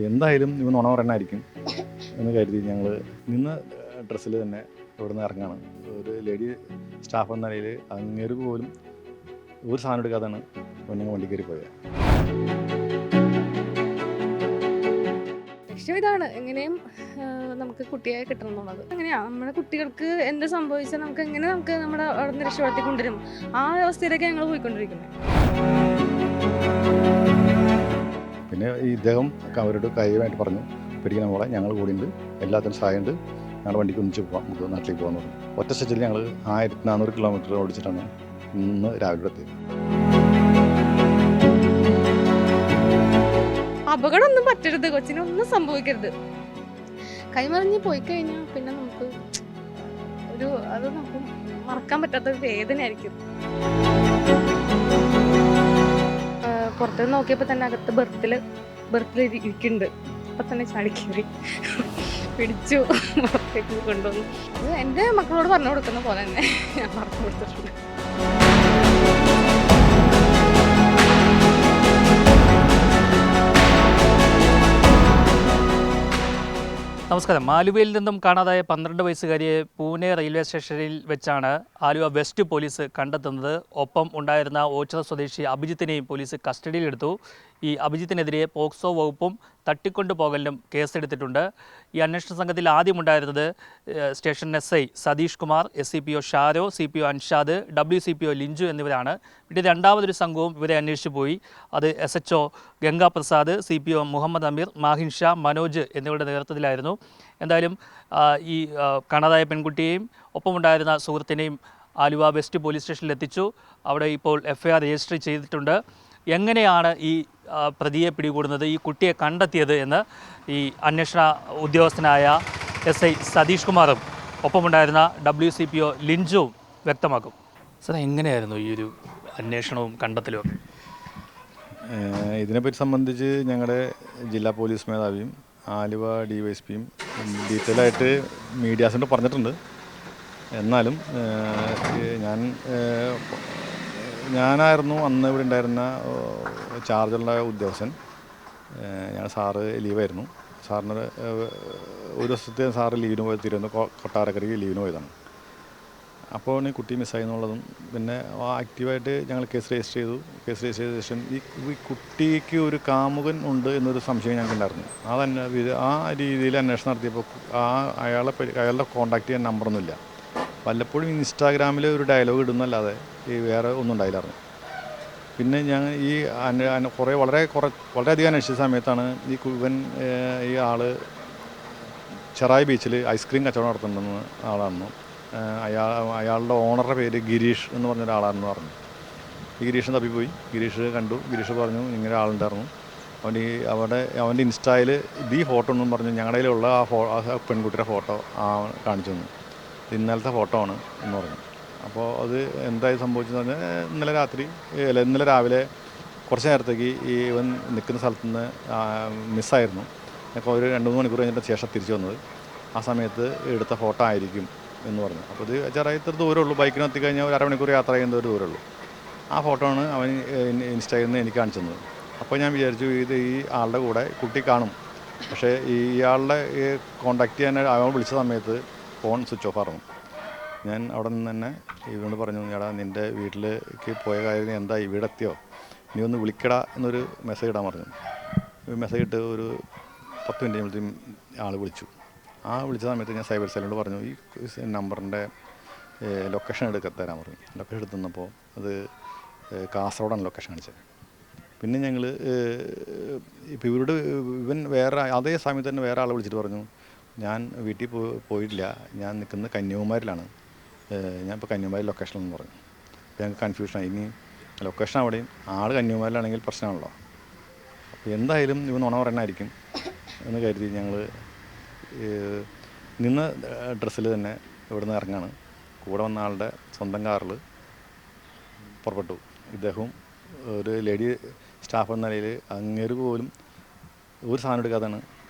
എന്തായാലും ഇവ നുണ പറയണമായിരിക്കും എന്ന് കരുതി ഞങ്ങൾ നിന്ന ഡ്രസ്സിൽ തന്നെ ഇവിടുന്ന് ഇറങ്ങാണ്. ഒരു ലേഡി സ്റ്റാഫ് എന്ന നിലയിൽ അങ്ങേര് പോലും ഒരു സാധനം എടുക്കാതെയാണ് ഞങ്ങൾ വണ്ടി കയറി പോയത്. ലക്ഷ്യം ഇതാണ്, എങ്ങനെയും നമുക്ക് കുട്ടിയെ കിട്ടണം എന്നുള്ളത്. അങ്ങനെയാണ് നമ്മുടെ കുട്ടികൾക്ക് എന്ത് സംഭവിച്ചാൽ നമുക്ക് നമ്മുടെ അവിടെ നിന്ന് രക്ഷപ്പെടുത്തി കൊണ്ടുവരും. ആ അവസ്ഥയിലേക്ക് ഞങ്ങൾ പോയിക്കൊണ്ടിരിക്കുന്നത്. പിന്നെ ഇദ്ദേഹം അവരോട് കാര്യമായിട്ട് പറഞ്ഞു, പിടിക്കുന്ന മോളെ ഞങ്ങൾ കൂടിയുണ്ട്, എല്ലാത്തിനും സഹായമുണ്ട്, ഞങ്ങൾ വണ്ടിക്ക് ഒന്നിച്ച് പോകാം, നമുക്ക് നാട്ടിലേക്ക് പോകാമെന്ന് പറഞ്ഞു. ഒറ്റ സ്റ്റെച്ചിൽ ഞങ്ങൾ 1400 കിലോമീറ്റർ ഓടിച്ചിട്ടാണ് ഇന്ന് രാവിലെ എത്തിയത്. അപകടമൊന്നും പറ്റരുത്, കൊച്ചിനൊന്നും സംഭവിക്കരുത്. കൈമറിഞ്ഞ് പോയി കഴിഞ്ഞാൽ പിന്നെ നമുക്ക് നമുക്ക് മറക്കാൻ പറ്റാത്ത ഒരു വേദനയായിരിക്കും. പുറത്ത് നോക്കിയപ്പോൾ തന്നെ അകത്ത് ബർത്തിൽ ഇരിക്കുന്നുണ്ട്. അപ്പം തന്നെ ചാടിക്കേറി പിടിച്ചു പുറത്തേക്ക് കൊണ്ടുവന്നു. ഇത് എൻ്റെ മക്കളോട് പറഞ്ഞു കൊടുക്കുന്ന പോലെ തന്നെ ഞാൻ പറഞ്ഞു കൊടുത്തിട്ടുണ്ട്. നമസ്കാരം. ആലുവയിൽ നിന്നും കാണാതായ 12 വയസ്സുകാരിയെ പൂനെ റെയിൽവേ സ്റ്റേഷനിൽ വെച്ചാണ് ആലുവ വെസ്റ്റ് പോലീസ് കണ്ടെത്തുന്നത്. ഒപ്പം ഉണ്ടായിരുന്ന ഓച്ചിറ സ്വദേശി അഭിജിത്തിനെയും പോലീസ് കസ്റ്റഡിയിലെടുത്തു. ഈ അഭിജിത്തിനെതിരെ പോക്സോ വകുപ്പും തട്ടിക്കൊണ്ടുപോകലിനും കേസെടുത്തിട്ടുണ്ട്. ഈ അന്വേഷണ സംഘത്തിൽ ആദ്യമുണ്ടായിരുന്നത് station SI Satheesh Kumar, SCPO Sharo, CPO Anshad, WCPO Linju എന്നിവരാണ്. പിന്നെ രണ്ടാമതൊരു സംഘവും ഇവരെ അന്വേഷിച്ചു പോയി. അത് SHO ഗംഗാപ്രസാദ്, CPO മുഹമ്മദ് അമീർ, മാഹിൻ ഷാ, മനോജ് എന്നിവരുടെ നേതൃത്വത്തിലായിരുന്നു. എന്തായാലും ഈ കാണാതായ പെൺകുട്ടിയെയും ഒപ്പമുണ്ടായിരുന്ന സുഹൃത്തിനെയും ആലുവ വെസ്റ്റ് പോലീസ് സ്റ്റേഷനിൽ എത്തിച്ചു. അവിടെ ഇപ്പോൾ FIR രജിസ്റ്റർ ചെയ്തിട്ടുണ്ട്. എങ്ങനെയാണ് ഈ പ്രതിയെ പിടികൂടുന്നത്, ഈ കുട്ടിയെ കണ്ടെത്തിയത് എന്ന് ഈ അന്വേഷണ ഉദ്യോഗസ്ഥനായ SI സതീഷ് കുമാറും ഒപ്പമുണ്ടായിരുന്ന WCPO ലിഞ്ചുവും വ്യക്തമാക്കും. സാർ, എങ്ങനെയായിരുന്നു ഈ ഒരു അന്വേഷണവും കണ്ടെത്തലും? ഇതിനെപ്പറ്റി സംബന്ധിച്ച് ഞങ്ങളുടെ ജില്ലാ പോലീസ് മേധാവിയും ആലുവ DYSPയും ഡീറ്റെയിലായിട്ട് മീഡിയാസിനോട് പറഞ്ഞിട്ടുണ്ട്. എന്നാലും ഞാനായിരുന്നു അന്ന് ഇവിടെ ഉണ്ടായിരുന്ന ചാർജുള്ള ഉദ്യോഗസ്ഥൻ. സാറ് ലീവായിരുന്നു. സാറിന് ഒരു ദിവസത്തെ സാറ് ലീവിന് പോയി കൊട്ടാരക്കരയ്ക്ക് ലീവിന് പോയതാണ്. അപ്പോൾ ഈ കുട്ടി മിസ്സായി എന്നുള്ളതും പിന്നെ ആക്റ്റീവായിട്ട് ഞങ്ങൾ കേസ് രജിസ്റ്റർ ചെയ്തു. കേസ് രജിസ്റ്റർ ചെയ്ത ശേഷം ഈ കുട്ടിക്ക് ഒരു കാമുകൻ ഉണ്ട് എന്നൊരു സംശയം ഞങ്ങൾക്കുണ്ടായിരുന്നു. ആ രീതിയിൽ അന്വേഷണം നടത്തിയപ്പോൾ അയാളുടെ കോൺടാക്ട് ചെയ്യാൻ നമ്പറൊന്നുമില്ല. വല്ലപ്പോഴും ഇൻസ്റ്റാഗ്രാമിൽ ഒരു ഡയലോഗ് ഇടുന്നല്ലാതെ വേറെ ഒന്നും ഉണ്ടായില്ലായിരുന്നു. പിന്നെ ഞങ്ങൾ വളരെയധികം അന്വേഷിച്ച സമയത്താണ് ഈ ആള് ചെറായി ബീച്ചിൽ ഐസ്ക്രീം കച്ചവടം നടത്തുന്നുണ്ടെന്ന് ആളാണെന്നും അയാളുടെ ഓണറുടെ പേര് ഗിരീഷ് എന്ന് പറഞ്ഞ ഒരാളാണെന്ന് പറഞ്ഞു. ഈ ഗിരീഷിനെ തപ്പിപ്പോയി. ഗിരീഷ് കണ്ടു. ഗിരീഷ് പറഞ്ഞു ഇങ്ങനെ ആളുണ്ടായിരുന്നു. അവൻ്റെ ഇൻസ്റ്റയിൽ ഫോട്ടോ എന്നും പറഞ്ഞു ഞങ്ങളുടെ കയ്യിലുള്ള ആ പെൺകുട്ടിയുടെ ഫോട്ടോ കാണിച്ചു തന്നു. ഇന്നലത്തെ ഫോട്ടോ ആണ് എന്ന് പറഞ്ഞു. അപ്പോൾ അത് എന്തായി സംഭവിച്ചെന്ന് പറഞ്ഞാൽ ഇന്നലെ രാവിലെ കുറച്ച് നേരത്തേക്ക് ഇവൻ നിൽക്കുന്ന സ്ഥലത്ത് നിന്ന് മിസ്സായിരുന്നു. അപ്പോൾ ഒരു 2-3 മണിക്കൂർ കഴിഞ്ഞിട്ട് ശേഷം തിരിച്ചു വന്നത്. ആ സമയത്ത് എടുത്ത ഫോട്ടോ ആയിരിക്കും എന്ന് പറഞ്ഞു. അപ്പോൾ ഇത് ചെറിയ ദൂരമുള്ളൂ, ബൈക്കിന് എത്തിക്കഴിഞ്ഞാൽ ഒരു അരമണിക്കൂർ യാത്ര ചെയ്യുന്ന ഒരു ദൂരമുള്ളൂ. ആ ഫോട്ടോ ആണ് അവൻ ഇൻസ്റ്റയിൽ നിന്ന് എനിക്ക് കാണിച്ചു തന്നത്. അപ്പോൾ ഞാൻ വിചാരിച്ചു ഈ ആളുടെ കൂടെ കുട്ടി കാണും. പക്ഷേ ഇയാളുടെ കോൺടാക്ട് ചെയ്യാൻ അവൻ വിളിച്ച സമയത്ത് ഫോൺ സ്വിച്ച് ഓഫ് ആയിരുന്നു. ഞാൻ അവിടെ നിന്ന് തന്നെ ഇവനോട് പറഞ്ഞു, എടാ നിൻ്റെ വീട്ടിലേക്ക് പോയ കാര്യം എന്താ, ഇവിടെ എത്തിയോ, നീ ഒന്ന് വിളിക്കടാ എന്നൊരു മെസ്സേജ് ഇടാൻ പറഞ്ഞു. മെസ്സേജ് ഇട്ട് ഒരു 10 മിനിറ്റ് കഴിയുമ്പോഴത്തേക്കും ആൾ വിളിച്ചു. വിളിച്ച സമയത്ത് ഞാൻ സൈബർ സെല്ലിനോട് പറഞ്ഞു ഈ നമ്പറിൻ്റെ ലൊക്കേഷൻ തരാൻ പറഞ്ഞു. ലൊക്കേഷൻ എടുത്ത് തന്നപ്പോൾ അത് കാസർഗോഡാണ് ലൊക്കേഷൻ കാണിച്ചത്. പിന്നെ ഞങ്ങൾ ഇപ്പോൾ ഇവൻ അതേ സമയത്ത് തന്നെ വേറെ ആളെ വിളിച്ചിട്ട് പറഞ്ഞു ഞാൻ വീട്ടിൽ പോയിട്ടില്ല, ഞാൻ നിൽക്കുന്നത് കന്യാകുമാരിയിലാണ്, ഞാൻ ഇപ്പോൾ കന്യാകുമാരി ലൊക്കേഷനിലെന്ന് പറഞ്ഞു. അപ്പോൾ ഞങ്ങൾക്ക് കൺഫ്യൂഷനായി. ഇനി ലൊക്കേഷൻ അവിടെയും ആൾ കന്യാകുമാരിയിലാണെങ്കിൽ പ്രശ്നമാണല്ലോ. അപ്പോൾ എന്തായാലും ഇവ നുണ പറയണമായിരിക്കും എന്ന് കരുതി ഞങ്ങൾ നിന്ന ഡ്രസ്സിൽ തന്നെ ഇവിടുന്ന് ഇറങ്ങാണ്. കൂടെ വന്ന ആളുടെ സ്വന്തം കാറിൽ പുറപ്പെട്ടു. ഇദ്ദേഹവും ഒരു ലേഡി സ്റ്റാഫ് എന്ന നിലയിൽ അങ്ങേര് പോലും ഒരു സാധനം എടുക്കാതെയാണ്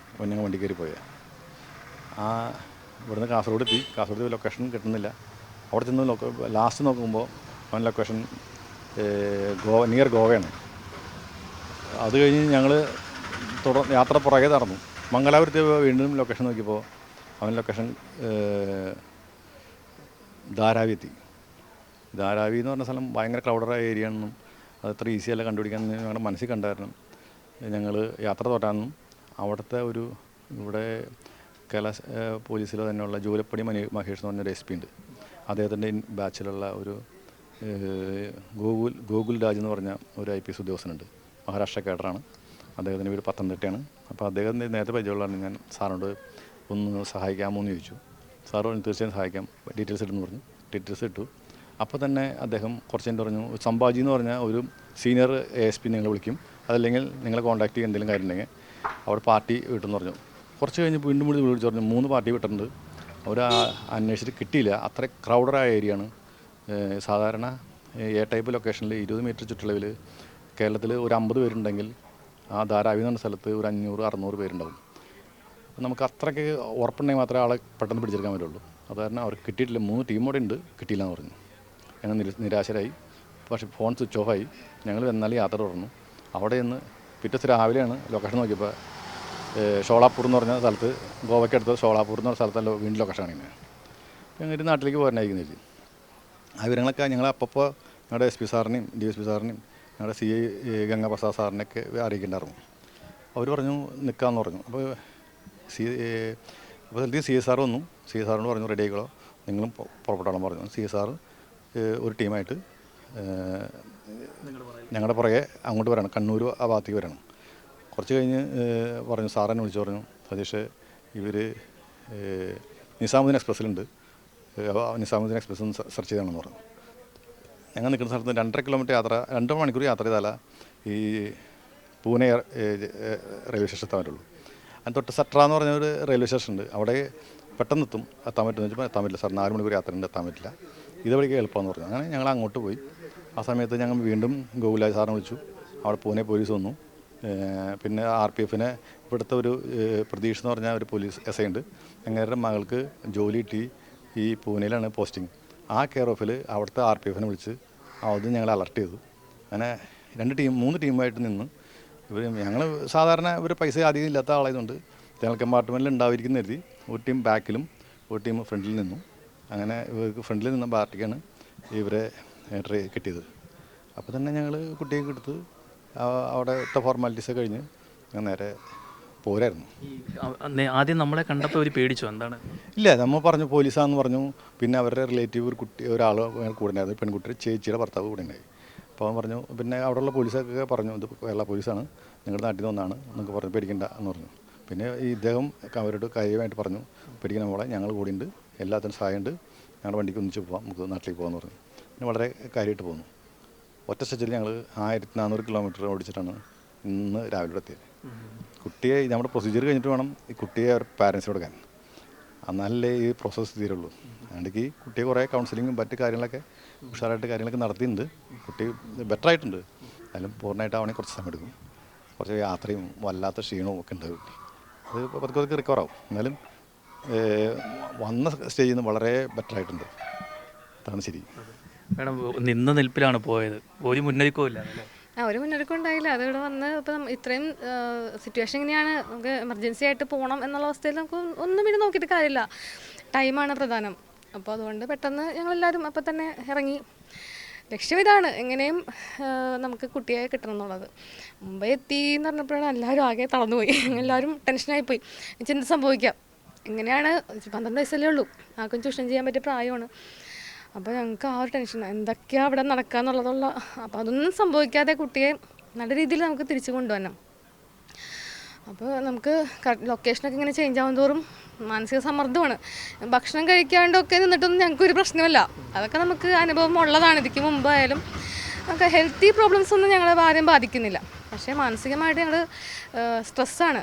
ഞങ്ങൾ വണ്ടി കയറി പോയത്. ഇവിടുന്ന് കാസർഗോഡ് ലൊക്കേഷൻ കിട്ടുന്നില്ല. അവിടെ ചെന്ന് ലാസ്റ്റ് നോക്കുമ്പോൾ അവൻ ലൊക്കേഷൻ നിയർ ഗോവയാണ്. അത് കഴിഞ്ഞ് ഞങ്ങൾ യാത്ര പുറകെ നടന്നു. മംഗലാപുരത്ത് വീണ്ടും ലൊക്കേഷൻ നോക്കിയപ്പോൾ അവൻ ലൊക്കേഷൻ ധാരാവി എത്തി. ധാരാവി എന്ന് പറഞ്ഞ സ്ഥലം ഭയങ്കര ക്രൗഡറായ ഏരിയ ആണെന്നും അത് അത്ര ഈസിയല്ല കണ്ടുപിടിക്കാൻ ഞങ്ങളുടെ മനസ്സിൽ കണ്ടായിരുന്നു. ഞങ്ങൾ യാത്ര തുടരാനും അവിടുത്തെ ഇവിടെ കേരള പോലീസിൽ തന്നെയുള്ള ജൂലപ്പടി മഹേഷ് എന്ന് പറഞ്ഞൊരു SP ഉണ്ട്. അദ്ദേഹത്തിൻ്റെ ബാച്ചിലുള്ള ഒരു ഗോകുൽ രാജ് എന്ന് പറഞ്ഞ ഒരു IPS ഉദ്യോഗസ്ഥനുണ്ട്. മഹാരാഷ്ട്ര കേഡറാണ്. അദ്ദേഹത്തിൻ്റെ വീട് പത്തനംതിട്ടയാണ്. അപ്പോൾ അദ്ദേഹത്തിൻ്റെ നേരത്തെ പരിചയമുള്ളതാണ്. ഞാൻ സാറിനോട് ഒന്ന് സഹായിക്കാമോ എന്ന് ചോദിച്ചു. സാർ പറഞ്ഞു തീർച്ചയായും സഹായിക്കാം, ഡീറ്റെയിൽസ് ഇട്ടെന്ന് പറഞ്ഞു. ഡീറ്റെയിൽസ് ഇട്ടു. അപ്പോൾ തന്നെ അദ്ദേഹം കുറച്ച് കഴിഞ്ഞ് പറഞ്ഞു സംഭാജി എന്ന് പറഞ്ഞ ഒരു സീനിയർ ASP നിങ്ങൾ വിളിക്കും, അതല്ലെങ്കിൽ നിങ്ങളെ കോൺടാക്ട് ചെയ്യുക എന്തെങ്കിലും കാര്യം ഉണ്ടെങ്കിൽ അവിടെ പാർട്ടി വിട്ടെന്ന് പറഞ്ഞു. കുറച്ച് കഴിഞ്ഞ് വീണ്ടും വിളിച്ചു പറഞ്ഞു 3 പാർട്ടി വിട്ടിട്ടുണ്ട്. അവർ അന്വേഷിച്ചിട്ട് കിട്ടിയില്ല. അത്ര ക്രൗഡറായ ഏരിയയാണ്. സാധാരണ ടൈപ്പ് ലൊക്കേഷനിൽ 20 മീറ്റർ ചുറ്റളവിൽ കേരളത്തിൽ ഒരു 50 പേരുണ്ടെങ്കിൽ ആ ധാരാവി എന്ന് പറഞ്ഞ സ്ഥലത്ത് ഒരു 500-600 പേരുണ്ടാവും. നമുക്ക് അത്രയ്ക്ക് ഉറപ്പുണ്ടെങ്കിൽ മാത്രമേ ആളെ പെട്ടെന്ന് പിടിച്ചെടുക്കാൻ പറ്റുള്ളൂ. അത് കാരണം അവർക്ക് കിട്ടിയിട്ടില്ല. 3 ടീമോടെ ഉണ്ട്, കിട്ടിയില്ല എന്ന് പറഞ്ഞു. ഞങ്ങൾ നിരാശരായി. പക്ഷേ ഫോൺ സ്വിച്ച് ഓഫായി. ഞങ്ങൾ എന്നാലും യാത്ര തുടർന്നു. അവിടെ നിന്ന് പിറ്റേ രാവിലെയാണ് ലൊക്കേഷൻ നോക്കിയപ്പോൾ ഷോളാപ്പൂർ എന്ന് പറഞ്ഞ സ്ഥലത്ത്, ഗോവയ്ക്കടുത്ത് ഷോളാപ്പൂർ എന്ന് പറഞ്ഞ സ്ഥലത്തല്ലോ വീണ്ടും ലൊക്കേഷനാണ്. ഇങ്ങനെ ഞങ്ങൾ നാട്ടിലേക്ക് പോകാനായിരിക്കുന്നില്ല. ആ വിവരങ്ങളൊക്കെ ഞങ്ങൾ അപ്പോൾ ഞങ്ങളുടെ SP സാറിനെയും DSP സാറിനെയും ഞങ്ങളുടെ CI ഗംഗാപ്രസാദ് സാറിനെയൊക്കെ അറിയിക്കേണ്ടായിരുന്നു. അവർ പറഞ്ഞു നിൽക്കാമെന്ന് പറഞ്ഞു. അപ്പോൾ സ്ഥലത്ത് CI സാർ വന്നു. CI സാറിനോട് പറഞ്ഞു റെഡി ആയിക്കോളോ, നിങ്ങളും പുറപ്പെട്ടാണെന്ന് പറഞ്ഞു. CI സാറ് ഒരു ടീമായിട്ട് ഞങ്ങളുടെ പുറകെ അങ്ങോട്ട് വരണം, കണ്ണൂർ ആ ഭാഗത്തേക്ക് വരണം. കുറച്ച് കഴിഞ്ഞ് പറഞ്ഞു, സാറിനെ വിളിച്ചു പറഞ്ഞു സതീഷ് ഇവർ നിസാമുദ്ദീൻ എക്സ്പ്രസ്സിലുണ്ട്, നിസാമുദ്ദീൻ എക്സ്പ്രസ് ഒന്ന് സെർച്ച് ചെയ്താണെന്ന് പറഞ്ഞു. ഞങ്ങൾ നിൽക്കുന്ന സ്ഥലത്ത് 2.5 കിലോമീറ്റർ യാത്ര, 2 മണിക്കൂർ യാത്ര ചെയ്താൽ ഈ പൂനെ റെയിൽവേ സ്റ്റേഷൻ എത്താൻ പറ്റുള്ളൂ. അതിന് തൊട്ട് സട്ര എന്ന് പറഞ്ഞ ഒരു റെയിൽവേ സ്റ്റേഷൻ ഉണ്ട്. അവിടെ പെട്ടെന്ന് എത്താൻ പറ്റുമെന്ന് വെച്ചാൽ എത്താൻ പറ്റില്ല സാർ, 4 മണിക്കൂർ യാത്ര ഉണ്ട്, എത്താൻ പറ്റില്ല, ഇതുവഴിക്ക് എളുപ്പമെന്ന് പറഞ്ഞു. അങ്ങനെ ഞങ്ങൾ അങ്ങോട്ട് പോയി. ആ സമയത്ത് ഞങ്ങൾ വീണ്ടും ഗോകുലാജ് സാറിനെ വിളിച്ചു. അവിടെ പൂനെ പോലീസ് വന്നു. പിന്നെ RPFനെ ഇവിടുത്തെ ഒരു പ്രതീക്ഷ എന്ന് പറഞ്ഞ ഒരു പോലീസ് SI ഉണ്ട്. ഞങ്ങളുടെ മകൾക്ക് ജോലി കിട്ടി ഈ പൂനെയിലാണ് പോസ്റ്റിംഗ്. ആ കെയർ ഓഫിൽ അവിടുത്തെ RPFനെ വിളിച്ച് അത് ഞങ്ങൾ അലർട്ട് ചെയ്തു. അങ്ങനെ 3 ടീമായിട്ട് നിന്ന് ഞങ്ങൾ സാധാരണ ഒരു പൈസ അധികം ഇല്ലാത്ത ആളായതുകൊണ്ട് ജനറൽ കമ്പാർട്ട്മെൻറ്റിൽ ഉണ്ടായിരിക്കുന്ന കരുതി ഒരു ടീം ബാക്കിലും ഒരു ടീം ഫ്രണ്ടിൽ നിന്നു. അങ്ങനെ ഇവർക്ക് ഫ്രണ്ടിൽ നിന്ന പാർട്ടിക്കാണ് ഇവരെ എൻട്രി കിട്ടിയത്. അപ്പോൾ തന്നെ ഞങ്ങൾ കുട്ടിയൊക്കെ എടുത്ത് അവിടുത്തെ ഫോർമാലിറ്റീസൊക്കെ കഴിഞ്ഞ് നേരെ പോരായിരുന്നു. ആദ്യം നമ്മളെ കണ്ടപ്പോൾ ഒരു പേടിച്ചോ? എന്താണ്? ഇല്ല, നമ്മൾ പറഞ്ഞു പോലീസാണെന്ന് പറഞ്ഞു. പിന്നെ അവരുടെ റിലേറ്റീവ് ഒരാൾ കൂടെ ഉണ്ടായിരുന്നു, പെൺകുട്ടിയുടെ ചേച്ചിയുടെ ഭർത്താവ് കൂടെ ഉണ്ടായി. അപ്പോൾ അവൻ പറഞ്ഞു, പിന്നെ അവിടെയുള്ള പോലീസൊക്കെ പറഞ്ഞു ഇത് കേരള പോലീസാണ്, നിങ്ങളുടെ നാട്ടിൽ നിന്ന് ഒന്നാണ് എന്നൊക്കെ പറഞ്ഞു, പേടിക്കണ്ട എന്ന് പറഞ്ഞു. പിന്നെ ഇദ്ദേഹം അവരോട് കാര്യമായിട്ട് പറഞ്ഞു പേടിക്കണം മോളെ, ഞങ്ങൾ കൂടിയുണ്ട്, എല്ലാത്തിനും സഹായമുണ്ട്, ഞങ്ങളുടെ വണ്ടിക്ക് ഒന്നിച്ച് പോകാം, നമുക്ക് നാട്ടിലേക്ക് പോകാമെന്ന് പറഞ്ഞു. പിന്നെ വളരെ കാര്യമായിട്ട് പോന്നു. ഒറ്റ സ്റ്റെച്ചിൽ ഞങ്ങൾ 1400 കിലോമീറ്റർ ഓടിച്ചിട്ടാണ് ഇന്ന് രാവിലെ എത്തിയത്. കുട്ടിയെ നമ്മുടെ പ്രൊസീജിയർ കഴിഞ്ഞിട്ട് വേണം ഈ കുട്ടിയെ അവർ പാരൻസിന് കൊടുക്കാൻ, എന്നാലേ ഈ പ്രോസസ്സ് തീരുള്ളൂ. അതുകൊണ്ട് ഈ കുട്ടിയെ കുറേ കൗൺസിലിങ്ങും മറ്റ് കാര്യങ്ങളൊക്കെ ഉഷാറായിട്ട് കാര്യങ്ങളൊക്കെ നടത്തിയിട്ടുണ്ട്. കുട്ടി ബെറ്റർ ആയിട്ടുണ്ട്. എന്നാലും പൂർണ്ണമായിട്ടാവണമെങ്കിൽ കുറച്ച് സമയം എടുക്കും. കുറച്ച് യാത്രയും വല്ലാത്ത ക്ഷീണവും ഒക്കെ ഉണ്ട്. കുട്ടി അത് പതുക്കെ റിക്കവറാവും. എന്നാലും വന്ന സ്റ്റേജിൽ നിന്ന് വളരെ ബെറ്റർ ആയിട്ടുണ്ട്. അതാണ് ശരി. മേഡം നിന്ന നിൽപ്പിലാണ് പോയത്, ഒരു മുന്നറിയിപ്പും ഇല്ല അല്ലേ? ഒരു മുന്നറിയിപ്പും ഉണ്ടായില്ല. അതിവിടെ വന്ന് ഇപ്പം ഇത്രയും സിറ്റുവേഷൻ ഇങ്ങനെയാണ്, നമുക്ക് എമർജൻസി ആയിട്ട് പോകണം എന്നുള്ള അവസ്ഥയിൽ നമുക്ക് ഒന്നും പിന്നെ നോക്കിയിട്ട് കാര്യമില്ല. ടൈമാണ് പ്രധാനം. അപ്പോൾ അതുകൊണ്ട് പെട്ടെന്ന് ഞങ്ങളെല്ലാവരും അപ്പം തന്നെ ഇറങ്ങി. ലക്ഷ്യം ഇതാണ്, എങ്ങനെയും നമുക്ക് കുട്ടിയെ കിട്ടണം എന്നുള്ളത്. മുംബൈ എത്തി എന്ന് പറഞ്ഞപ്പോഴാണ് എല്ലാവരും ആകെ തളർന്നുപോയി. എല്ലാവരും ടെൻഷനായിപ്പോയി, എന്ത് സംഭവിക്കാം, എങ്ങനെയാണ് 12 വയസ്സല്ലേ ഉള്ളൂ, ആർക്കും ചൂഷണം ചെയ്യാൻ പറ്റിയ പ്രായമാണ്. അപ്പോൾ ഞങ്ങൾക്ക് ആ ഒരു ടെൻഷൻ, എന്തൊക്കെയാണ് അവിടെ നടക്കുക എന്നുള്ളതുള്ള. അപ്പോൾ അതൊന്നും സംഭവിക്കാതെ കുട്ടിയെ നല്ല രീതിയിൽ നമുക്ക് തിരിച്ചു കൊണ്ടുവരണം. അപ്പോൾ നമുക്ക് ലൊക്കേഷനൊക്കെ ഇങ്ങനെ ചേഞ്ച് ആവും തോറും മാനസിക സമ്മർദ്ദമാണ്. ഭക്ഷണം കഴിക്കാണ്ടൊക്കെ നിന്നിട്ടൊന്നും ഞങ്ങൾക്കൊരു പ്രശ്നമല്ല, അതൊക്കെ നമുക്ക് അനുഭവം ഉള്ളതാണ്. ഇതിക്ക് മുമ്പായാലും നമുക്ക് ഹെൽത്തി പ്രോബ്ലംസ് ഒന്നും ഞങ്ങളെ ആരും ബാധിക്കുന്നില്ല. പക്ഷേ മാനസികമായിട്ട് ഞങ്ങൾ സ്ട്രെസ്സാണ്.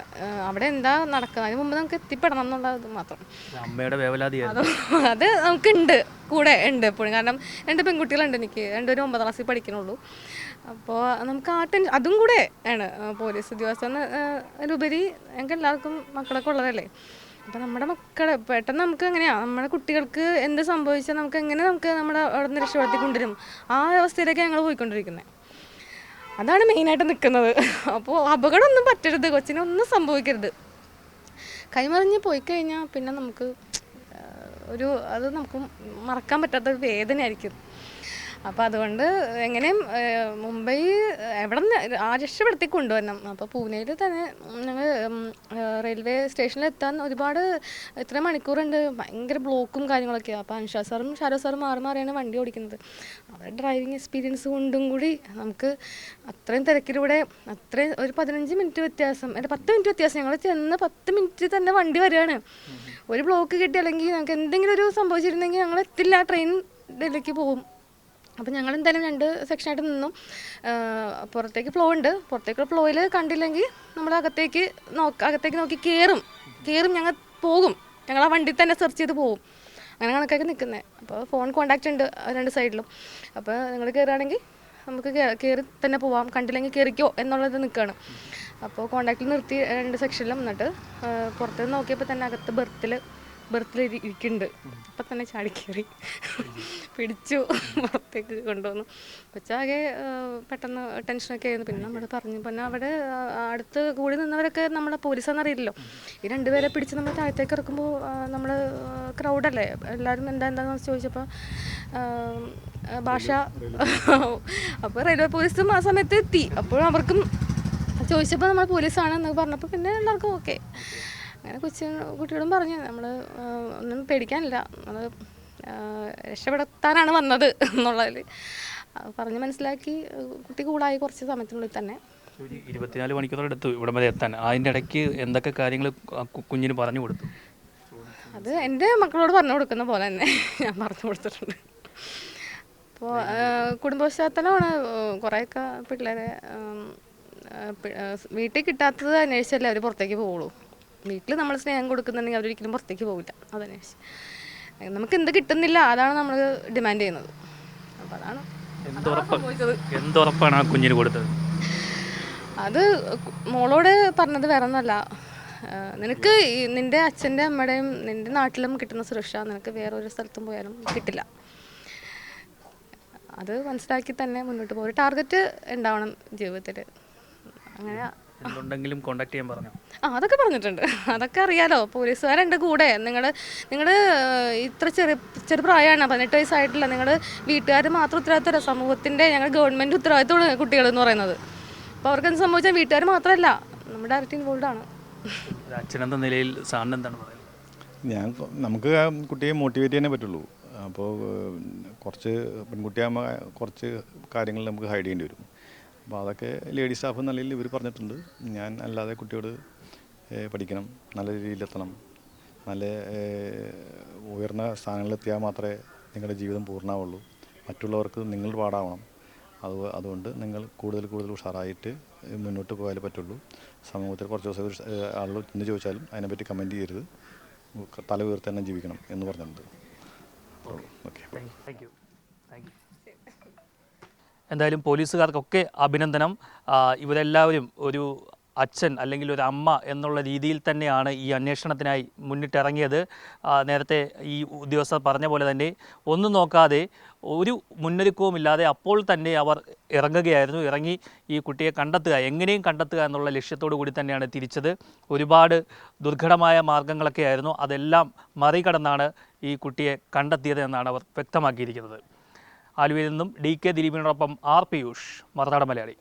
അവിടെ എന്താ നടക്കുക, അതിന് മുമ്പ് നമുക്ക് എത്തിപ്പെടണം എന്നുള്ളത് മാത്രം. അമ്മയുടെ വേവലാതി അത് നമുക്കുണ്ട്, കൂടെ ഉണ്ട് എപ്പോഴും. കാരണം 2 പെൺകുട്ടികളുണ്ട് എനിക്ക്, 2 9ാം ക്ലാസ്സിൽ പഠിക്കണുള്ളൂ. അപ്പോൾ നമുക്ക് അതും കൂടെ ആണ്. പോലീസ് ഉദ്യോഗസ്ഥനുപരി ഞങ്ങൾക്ക് എല്ലാവർക്കും മക്കളൊക്കെ ഉള്ളതല്ലേ. അപ്പോൾ നമ്മുടെ മക്കളെ പെട്ടെന്ന് നമുക്ക് എങ്ങനെയാണ്, നമ്മുടെ കുട്ടികൾക്ക് എന്ത് സംഭവിച്ചാൽ നമുക്ക് എങ്ങനെ നമുക്ക് നമ്മുടെ അവിടെ നിന്ന് രക്ഷപ്പെടുത്തി കൊണ്ടുവരും, ആ അവസ്ഥയിലേക്ക് ഞങ്ങൾ പോയിക്കൊണ്ടിരിക്കുന്നത്. അതാണ് മെയിനായിട്ട് നിൽക്കുന്നത്. അപ്പോൾ അപകടമൊന്നും പറ്റരുത്, കൊച്ചിനൊന്നും സംഭവിക്കരുത്. കൈമറിഞ്ഞ് പോയി കഴിഞ്ഞാൽ പിന്നെ നമുക്ക് അത് നമുക്ക് മറക്കാൻ പറ്റാത്ത വേദനയായിരിക്കും. അപ്പോൾ അതുകൊണ്ട് എങ്ങനെയും മുംബൈ എവിടെ നിന്ന് രക്ഷപ്പെടുത്തി കൊണ്ടുവരണം. അപ്പോൾ പൂനെയിൽ തന്നെ ഞങ്ങൾ റെയിൽവേ സ്റ്റേഷനിൽ എത്താൻ ഒരുപാട് ഇത്രയും മണിക്കൂറുണ്ട്, ഭയങ്കര ബ്ലോക്കും കാര്യങ്ങളൊക്കെയാണ്. അപ്പോൾ അനുഷ സാറും ഷാരോ സാറും മാറി മാറിയാണ് വണ്ടി ഓടിക്കുന്നത്. അവരുടെ ഡ്രൈവിംഗ് എക്സ്പീരിയൻസ് കൊണ്ടും കൂടി നമുക്ക് അത്രയും തിരക്കിലൂടെ അത്രയും ഒരു 15 മിനിറ്റ് വ്യത്യാസം, 10 മിനിറ്റ് വ്യത്യാസം, ഞങ്ങൾ ചെന്ന് 10 മിനിറ്റ് തന്നെ വണ്ടി വരികയാണ്. ഒരു ബ്ലോക്ക് കിട്ടി അല്ലെങ്കിൽ ഞങ്ങൾക്ക് എന്തെങ്കിലും ഒരു സംഭവിച്ചിരുന്നെങ്കിൽ ഞങ്ങൾ എത്തില്ല, ട്രെയിൻ ഡൽഹിക്ക് പോകും. അപ്പോൾ ഞങ്ങൾ എന്തായാലും 2 സെക്ഷനായിട്ട് നിന്നു. പുറത്തേക്ക് ഫ്ലോ ഉണ്ട്, പുറത്തേക്കുള്ള ഫ്ലോയിൽ കണ്ടില്ലെങ്കിൽ നമ്മൾ അകത്തേക്ക് നോക്കി കയറും ഞങ്ങൾ പോകും. ഞങ്ങൾ ആ വണ്ടി തന്നെ സെർച്ച് ചെയ്ത് പോകും. അങ്ങനെ കണക്കാക്കി നിൽക്കുന്നത്. അപ്പോൾ ഫോൺ കോൺടാക്റ്റ് ഉണ്ട് 2 സൈഡിലും. അപ്പോൾ നിങ്ങൾ കയറുകയാണെങ്കിൽ നമുക്ക് കയറി തന്നെ പോവാം, കണ്ടില്ലെങ്കിൽ കയറിക്കോ എന്നുള്ളത് നിൽക്കുകയാണ്. അപ്പോൾ കോൺടാക്റ്റിൽ നിർത്തി 2 സെക്ഷനിലും. എന്നിട്ട് പുറത്ത് നോക്കിയപ്പോൾ തന്നെ അകത്ത് ബർത്തിൽ ഇരിക്കുന്നുണ്ട്. അപ്പം തന്നെ ചാടി കയറി പിടിച്ചു പുറത്തേക്ക് കൊണ്ടുവന്നു. കൊച്ചാകെ പെട്ടെന്ന് ടെൻഷനൊക്കെ ആയിരുന്നു. പിന്നെ നമ്മൾ പറഞ്ഞു, പിന്നെ അവിടെ അടുത്ത് കൂടി നിന്നവരൊക്കെ നമ്മളെ പോലീസാണെന്നറിയില്ലല്ലോ. ഈ 2 പേരെ പിടിച്ച് നമ്മൾ താഴത്തേക്ക് ഇറക്കുമ്പോൾ നമ്മൾ ക്രൗഡല്ലേ, എല്ലാവരും എന്താണെന്ന് ചോദിച്ചപ്പോൾ ഭാഷ, അപ്പോൾ റെയിൽവേ പോലീസും ആ സമയത്ത് എത്തി. അപ്പോൾ അവർക്കും ചോദിച്ചപ്പോൾ നമ്മൾ പോലീസാണെന്ന് പറഞ്ഞപ്പോൾ പിന്നെ എല്ലാവർക്കും ഓക്കെ. അങ്ങനെ കുട്ടിയോടും പറഞ്ഞു, നമ്മൾ ഒന്നും പേടിക്കാനില്ല, നമ്മൾ രക്ഷപ്പെടുത്താനാണ് വന്നത് എന്നുള്ളതിൽ പറഞ്ഞ് മനസ്സിലാക്കി. കുട്ടി കൂളായി കുറച്ച് സമയത്തിനുള്ളിൽ തന്നെ. 24 മണിക്കൂറെടുത്തു ഇവിടെ വരെ എത്താൻ. അതിൻ്റെ ഇടയ്ക്ക് എന്തൊക്കെ കാര്യങ്ങൾ കുഞ്ഞിന് പറഞ്ഞു കൊടുത്തു? അത് എൻ്റെ മക്കളോട് പറഞ്ഞു കൊടുക്കുന്ന പോലെ തന്നെ ഞാൻ പറഞ്ഞു കൊടുത്തിട്ടുണ്ട്. അപ്പോൾ കുടുംബ പശ്ചാത്തലമാണ്. കുറേയൊക്കെ പിള്ളേരെ വീട്ടിൽ കിട്ടാത്തത് അന്വേഷിച്ചല്ലേ അവർ പുറത്തേക്ക് പോവുള്ളൂ. വീട്ടിൽ നമ്മൾ സ്നേഹം കൊടുക്കുന്നുണ്ടെങ്കിൽ അവരൊരിക്കലും പുറത്തേക്ക് പോകില്ല. അതന്വേഷിച്ച് നമുക്ക് എന്ത് കിട്ടുന്നില്ല, അതാണ് നമ്മൾ ഡിമാൻഡ് ചെയ്യുന്നത്. അപ്പോൾ അതാണ് എന്തുറപ്പാണ് ആ കുഞ്ഞിന് കൊടുത്തത്? അത് മോളോട് പറഞ്ഞത് വേറെ ഒന്നുമല്ല, നിനക്ക് നിൻ്റെ അച്ഛൻ്റെ അമ്മയുടെയും നിൻ്റെ നാട്ടിലും കിട്ടുന്ന സുരക്ഷ നിനക്ക് വേറൊരു സ്ഥലത്തും പോയാലും കിട്ടില്ല. അത് മനസ്സിലാക്കി തന്നെ മുന്നോട്ട് പോകും. ഒരു ടാർഗറ്റ് ഉണ്ടാവണം ജീവിതത്തിൽ. അങ്ങനെ എന്തുണ്ടെങ്കിലും കോൺടാക്ട് ചെയ്യാൻ പറഞ്ഞു. അതൊക്കെ പറഞ്ഞിട്ടുണ്ട്. അതൊക്കെ അറിയാലോ, പോലീസുകാരുണ്ട് കൂടെ. നിങ്ങൾ ഇത്ര ചെറു പ്രായമാണ്, 18 വയസ്സായിട്ടില്ല. നിങ്ങൾ വീട്ടുകാർ മാത്രം ഉത്തരവാദിത്തമല്ല, സമൂഹത്തിൻ്റെ ഗവൺമെൻറ് ഉത്തരവാദിത്തമാണ് കുട്ടികളെന്ന് പറയുന്നത്. അപ്പോൾ അവർക്ക് എന്ത് സംഭവിച്ചാൽ വീട്ടുകാർ മാത്രമല്ല, നമ്മൾ ഡയറക്റ്റ് ഇൻവോൾവ് ആണ്. അച്ഛനെന്ന നിലയിൽ സാറിന് എന്താണ് പറയുന്നത്? നമുക്ക് ആ കുട്ടിയെ മോട്ടിവേറ്റ് ചെയ്യാനേ പറ്റുള്ളൂ. അപ്പോൾ കുറച്ച് പെൺകുട്ടിയാകുമ്പോൾ കുറച്ച് കാര്യങ്ങൾ നമുക്ക് ഹൈഡ് ചെയ്യേണ്ടി വരും. അപ്പോൾ അതൊക്കെ ലേഡി സ്റ്റാഫ് എന്ന നിലയിൽ ഇവർ പറഞ്ഞിട്ടുണ്ട്. ഞാൻ അല്ലാതെ കുട്ടിയോട് പഠിക്കണം, നല്ല രീതിയിലെത്തണം, നല്ല ഉയർന്ന സ്ഥാനങ്ങളിലെത്തിയാൽ മാത്രമേ നിങ്ങളുടെ ജീവിതം പൂർണ്ണമാവുള്ളൂ, മറ്റുള്ളവർക്ക് നിങ്ങൾ പാടാവണം. അതുകൊണ്ട് നിങ്ങൾ കൂടുതൽ ഉഷാറായിട്ട് മുന്നോട്ട് പോയാലേ പറ്റുള്ളൂ. സമൂഹത്തിൽ കുറച്ച് ദിവസം ആളുകൾ ഇന്ന് ചോദിച്ചാലും അതിനെപ്പറ്റി കമൻറ്റ് ചെയ്യരുത്, തല ഉയർത്തി തന്നെ ജീവിക്കണം എന്ന് പറഞ്ഞിട്ടുണ്ട്. Okay, thank you. എന്തായാലും പോലീസുകാർക്കൊക്കെ അഭിനന്ദനം. ഇവരെല്ലാവരും ഒരു അച്ഛൻ അല്ലെങ്കിൽ ഒരു അമ്മ എന്നുള്ള രീതിയിൽ തന്നെയാണ് ഈ അന്വേഷണത്തിനായി മുന്നിട്ടിറങ്ങിയത്. നേരത്തെ ഈ ഉദ്യോഗസ്ഥർ പറഞ്ഞ പോലെ തന്നെ ഒന്നും നോക്കാതെ ഒരു മുന്നൊരുക്കവുമില്ലാതെ അപ്പോൾ തന്നെ അവർ ഇറങ്ങി ഈ കുട്ടിയെ കണ്ടെത്തുക, എങ്ങനെയും കണ്ടെത്തുക എന്നുള്ള ലക്ഷ്യത്തോടു കൂടി തന്നെയാണ് തിരിച്ചത്. ഒരുപാട് ദുർഘടമായ മാർഗങ്ങളൊക്കെ ആയിരുന്നു, അതെല്ലാം മറികടന്നാണ് ഈ കുട്ടിയെ കണ്ടെത്തിയത് എന്നാണ് അവർ വ്യക്തമാക്കിയിരിക്കുന്നത്. ആലുവയിൽ നിന്നും DK ദിലീപിനോടൊപ്പം R. പിയൂഷ്, മറുനാടൻ മലയാളി.